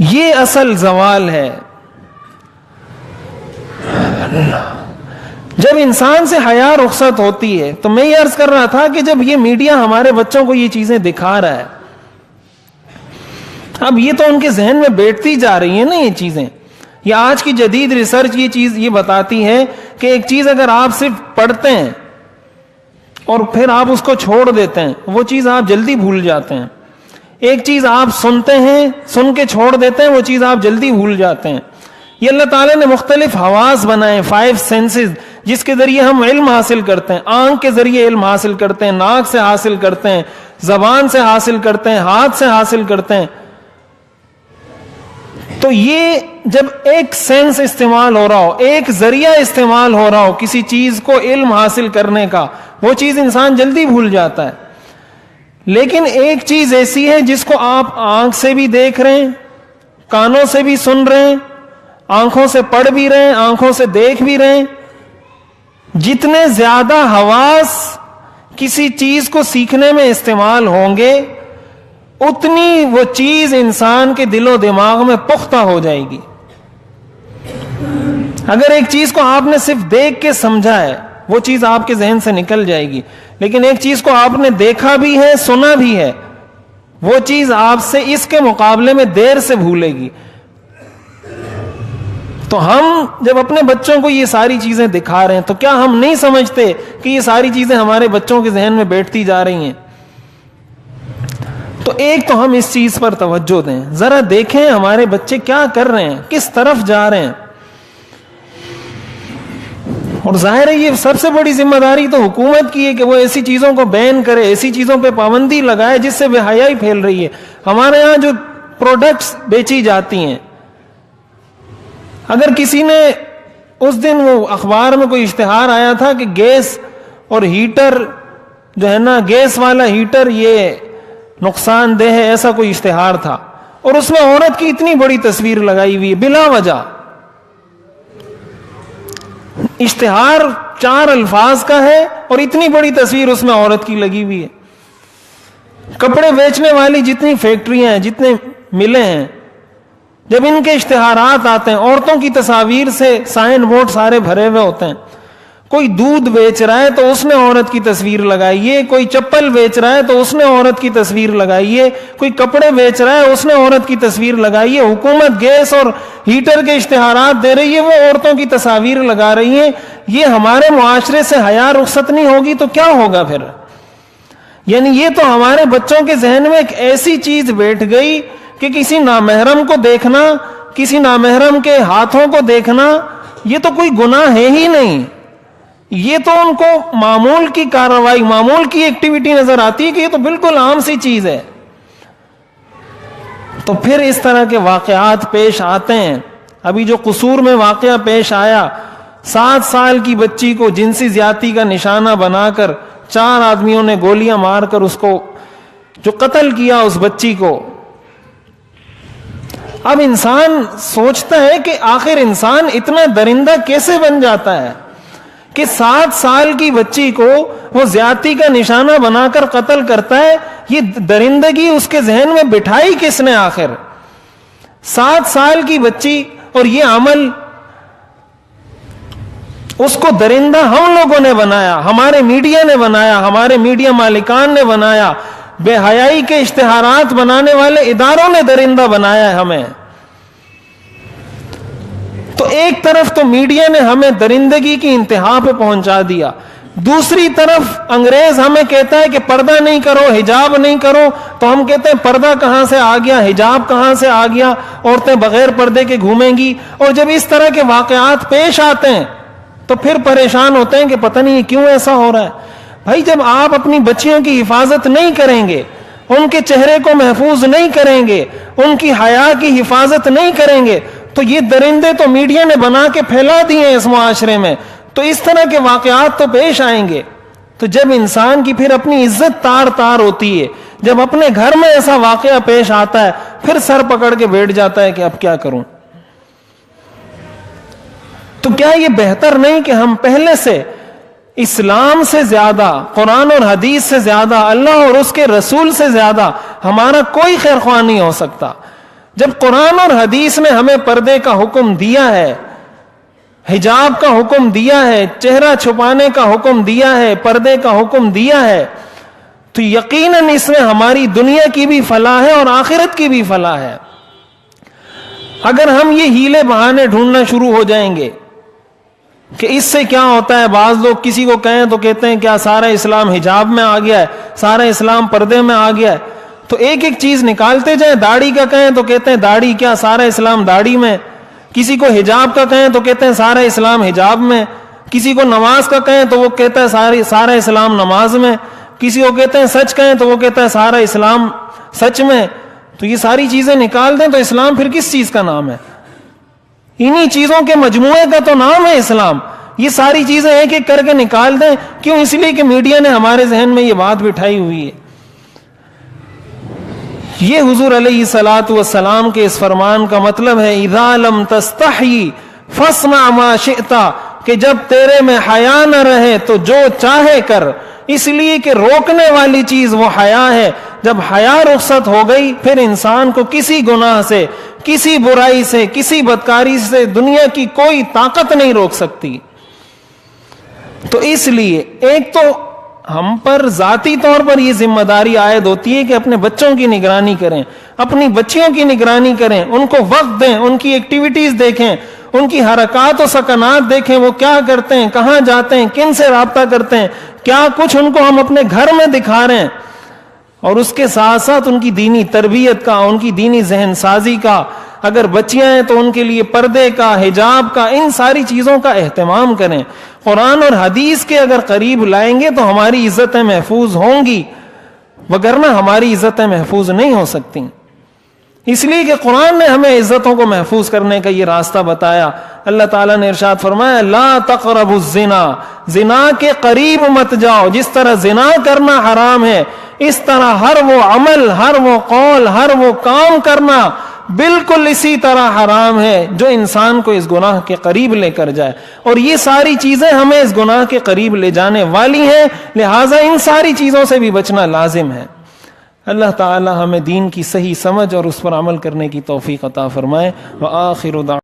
یہ اصل زوال ہے. جب انسان سے حیا رخصت ہوتی ہے, تو میں یہ عرض کر رہا تھا کہ جب یہ میڈیا ہمارے بچوں کو یہ چیزیں دکھا رہا ہے, اب یہ تو ان کے ذہن میں بیٹھتی جا رہی ہیں نا یہ چیزیں. یہ آج کی جدید ریسرچ یہ چیز یہ بتاتی ہے کہ ایک چیز اگر آپ صرف پڑھتے ہیں اور پھر آپ اس کو چھوڑ دیتے ہیں, وہ چیز آپ جلدی بھول جاتے ہیں. ایک چیز آپ سنتے ہیں, سن کے چھوڑ دیتے ہیں, وہ چیز آپ جلدی بھول جاتے ہیں. یہ اللہ تعالیٰ نے مختلف حواس بنائے, 5 سینسز, جس کے ذریعے ہم علم حاصل کرتے ہیں. آنکھ کے ذریعے علم حاصل کرتے ہیں, ناک سے حاصل کرتے ہیں, زبان سے حاصل کرتے ہیں, ہاتھ سے حاصل کرتے ہیں. تو یہ جب ایک سینس استعمال ہو رہا ہو, ایک ذریعہ استعمال ہو رہا ہو کسی چیز کو علم حاصل کرنے کا, وہ چیز انسان جلدی بھول جاتا ہے. لیکن ایک چیز ایسی ہے جس کو آپ آنکھ سے بھی دیکھ رہے ہیں, کانوں سے بھی سن رہے ہیں, آنکھوں سے پڑھ بھی رہے ہیں, آنکھوں سے دیکھ بھی رہے ہیں. جتنے زیادہ حواس کسی چیز کو سیکھنے میں استعمال ہوں گے, اتنی وہ چیز انسان کے دل و دماغ میں پختہ ہو جائے گی. اگر ایک چیز کو آپ نے صرف دیکھ کے سمجھا ہے, وہ چیز آپ کے ذہن سے نکل جائے گی. لیکن ایک چیز کو آپ نے دیکھا بھی ہے, سنا بھی ہے, وہ چیز آپ سے اس کے مقابلے میں دیر سے بھولے گی. تو ہم جب اپنے بچوں کو یہ ساری چیزیں دکھا رہے ہیں, تو کیا ہم نہیں سمجھتے کہ یہ ساری چیزیں ہمارے بچوں کے ذہن میں بیٹھتی جا رہی ہیں؟ تو ایک تو ہم اس چیز پر توجہ دیں, ذرا دیکھیں ہمارے بچے کیا کر رہے ہیں, کس طرف جا رہے ہیں. اور ظاہر ہے یہ سب سے بڑی ذمہ داری تو حکومت کی ہے کہ وہ ایسی چیزوں کو بین کرے, ایسی چیزوں پہ پابندی لگائے جس سے بے حیائی پھیل رہی ہے. ہمارے ہاں جو پروڈکٹس بیچی جاتی ہیں, اگر کسی نے اس دن وہ اخبار میں کوئی اشتہار آیا تھا کہ گیس اور ہیٹر جو ہے نا, گیس والا ہیٹر یہ نقصان دہ ہے, ایسا کوئی اشتہار تھا, اور اس میں عورت کی اتنی بڑی تصویر لگائی ہوئی ہے بلا وجہ. اشتہار 4 الفاظ کا ہے اور اتنی بڑی تصویر اس میں عورت کی لگی ہوئی ہے. کپڑے بیچنے والی جتنی فیکٹریاں ہیں, جتنے ملیں ہیں, جب ان کے اشتہارات آتے ہیں, عورتوں کی تصاویر سے سائن بورڈ سارے بھرے ہوئے ہوتے ہیں. کوئی دودھ بیچ رہا ہے تو اس نے عورت کی تصویر لگائیے, کوئی چپل بیچ رہا ہے تو اس نے عورت کی تصویر لگائیے, کوئی کپڑے بیچ رہا ہے اس نے عورت کی تصویر لگائیے. حکومت گیس اور ہیٹر کے اشتہارات دے رہی ہے, وہ عورتوں کی تصاویر لگا رہی ہیں. یہ ہمارے معاشرے سے حیا رخصت نہیں ہوگی تو کیا ہوگا پھر؟ یعنی یہ تو ہمارے بچوں کے ذہن میں ایک ایسی چیز بیٹھ گئی کہ کسی نامحرم کو دیکھنا, کسی نامحرم کے ہاتھوں کو دیکھنا, یہ تو کوئی گناہ ہے ہی نہیں. یہ تو ان کو معمول کی کارروائی, معمول کی ایکٹیویٹی نظر آتی ہے کہ یہ تو بالکل عام سی چیز ہے. تو پھر اس طرح کے واقعات پیش آتے ہیں. ابھی جو قصور میں واقعہ پیش آیا, 7 سال کی بچی کو جنسی زیادتی کا نشانہ بنا کر 4 آدمیوں نے گولیاں مار کر اس کو جو قتل کیا اس بچی کو. اب انسان سوچتا ہے کہ آخر انسان اتنا درندہ کیسے بن جاتا ہے کہ 7 سال کی بچی کو وہ زیادتی کا نشانہ بنا کر قتل کرتا ہے. یہ درندگی اس کے ذہن میں بٹھائی کس نے آخر؟ 7 سال کی بچی, اور یہ عمل اس کو درندہ ہم لوگوں نے بنایا, ہمارے میڈیا نے بنایا, ہمارے میڈیا مالکان نے بنایا, بے حیائی کے اشتہارات بنانے والے اداروں نے درندہ بنایا ہے ہمیں. تو ایک طرف تو میڈیا نے ہمیں درندگی کی انتہا پہ پہنچا دیا, دوسری طرف انگریز ہمیں کہتا ہے کہ پردہ نہیں کرو, حجاب نہیں کرو, تو ہم کہتے ہیں پردہ کہاں سے آ گیا, حجاب کہاں سے آ گیا, عورتیں بغیر پردے کے گھومیں گی. اور جب اس طرح کے واقعات پیش آتے ہیں تو پھر پریشان ہوتے ہیں کہ پتہ نہیں کیوں ایسا ہو رہا ہے. بھائی جب آپ اپنی بچیوں کی حفاظت نہیں کریں گے, ان کے چہرے کو محفوظ نہیں کریں گے, ان کی حیا کی حفاظت نہیں کریں گے, تو یہ درندے تو میڈیا نے بنا کے پھیلا دیے ہیں اس معاشرے میں, تو اس طرح کے واقعات تو پیش آئیں گے. تو جب انسان کی پھر اپنی عزت تار تار ہوتی ہے, جب اپنے گھر میں ایسا واقعہ پیش آتا ہے, پھر سر پکڑ کے بیٹھ جاتا ہے کہ اب کیا کروں. تو کیا یہ بہتر نہیں کہ ہم پہلے سے اسلام سے زیادہ, قرآن اور حدیث سے زیادہ, اللہ اور اس کے رسول سے زیادہ ہمارا کوئی خیر خواہ نہیں ہو سکتا. جب قرآن اور حدیث نے ہمیں پردے کا حکم دیا ہے، حجاب کا حکم دیا ہے، چہرہ چھپانے کا حکم دیا ہے، پردے کا حکم دیا ہے، تو یقیناً اس میں ہماری دنیا کی بھی فلاح ہے اور آخرت کی بھی فلاح ہے۔ اگر ہم یہ ہیلے بہانے ڈھونڈنا شروع ہو جائیں گے کہ اس سے کیا ہوتا ہے، بعض لوگ کسی کو کہیں تو کہتے ہیں کیا سارا اسلام حجاب میں آ گیا ہے، سارا اسلام پردے میں آ گیا ہے، تو ایک ایک چیز نکالتے جائیں۔ داڑھی کا کہیں تو کہتے ہیں داڑھی کیا، سارا اسلام داڑھی میں۔ کسی کو حجاب کا کہیں تو کہتے ہیں سارا اسلام حجاب میں۔ کسی کو نماز کا کہیں تو وہ کہتا ہے سارا اسلام نماز میں۔ کسی کو کہتے ہیں سچ کہیں تو وہ کہتا ہے سارا اسلام سچ میں۔ تو یہ ساری چیزیں نکال دیں تو اسلام پھر کس چیز کا نام ہے؟ انہی چیزوں کے مجموعے کا تو نام ہے اسلام۔ یہ ساری چیزیں ایک ایک کر کے نکال دیں، کیوں؟ اس لیے کہ میڈیا نے ہمارے ذہن میں یہ بات بٹھائی ہوئی ہے۔ یہ حضور علیہ الصلوۃ والسلام کے اس فرمان کا مطلب ہے اذا لم تستحی فاصنع ما شئت، کہ جب تیرے میں حیا نہ رہے تو جو چاہے کر، اس لیے کہ روکنے والی چیز وہ حیا ہے۔ جب حیا رخصت ہو گئی پھر انسان کو کسی گناہ سے، کسی برائی سے، کسی بدکاری سے دنیا کی کوئی طاقت نہیں روک سکتی۔ تو اس لیے ایک تو ہم پر ذاتی طور پر یہ ذمہ داری عائد ہوتی ہے کہ اپنے بچوں کی نگرانی کریں، اپنی بچیوں کی نگرانی کریں، ان کو وقت دیں، ان کی ایکٹیویٹیز دیکھیں، ان کی حرکات و سکنات دیکھیں، وہ کیا کرتے ہیں، کہاں جاتے ہیں، کن سے رابطہ کرتے ہیں، کیا کچھ ان کو ہم اپنے گھر میں دکھا رہے ہیں، اور اس کے ساتھ ساتھ ان کی دینی تربیت کا، ان کی دینی ذہن سازی کا، اگر بچیاں ہیں تو ان کے لیے پردے کا، حجاب کا، ان ساری چیزوں کا اہتمام کریں۔ قرآن اور حدیث کے اگر قریب لائیں گے تو ہماری عزتیں محفوظ ہوں گی، وگرنہ ہماری عزتیں محفوظ نہیں ہو سکتی۔ اس لیے کہ قرآن نے ہمیں عزتوں کو محفوظ کرنے کا یہ راستہ بتایا۔ اللہ تعالیٰ نے ارشاد فرمایا لا تقربوا الزنا، زنا کے قریب مت جاؤ۔ جس طرح زنا کرنا حرام ہے، اس طرح ہر وہ عمل، ہر وہ قول، ہر وہ کام کرنا بالکل اسی طرح حرام ہے جو انسان کو اس گناہ کے قریب لے کر جائے، اور یہ ساری چیزیں ہمیں اس گناہ کے قریب لے جانے والی ہیں، لہٰذا ان ساری چیزوں سے بھی بچنا لازم ہے۔ اللہ تعالی ہمیں دین کی صحیح سمجھ اور اس پر عمل کرنے کی توفیق عطا فرمائے۔ وآخر دعوانا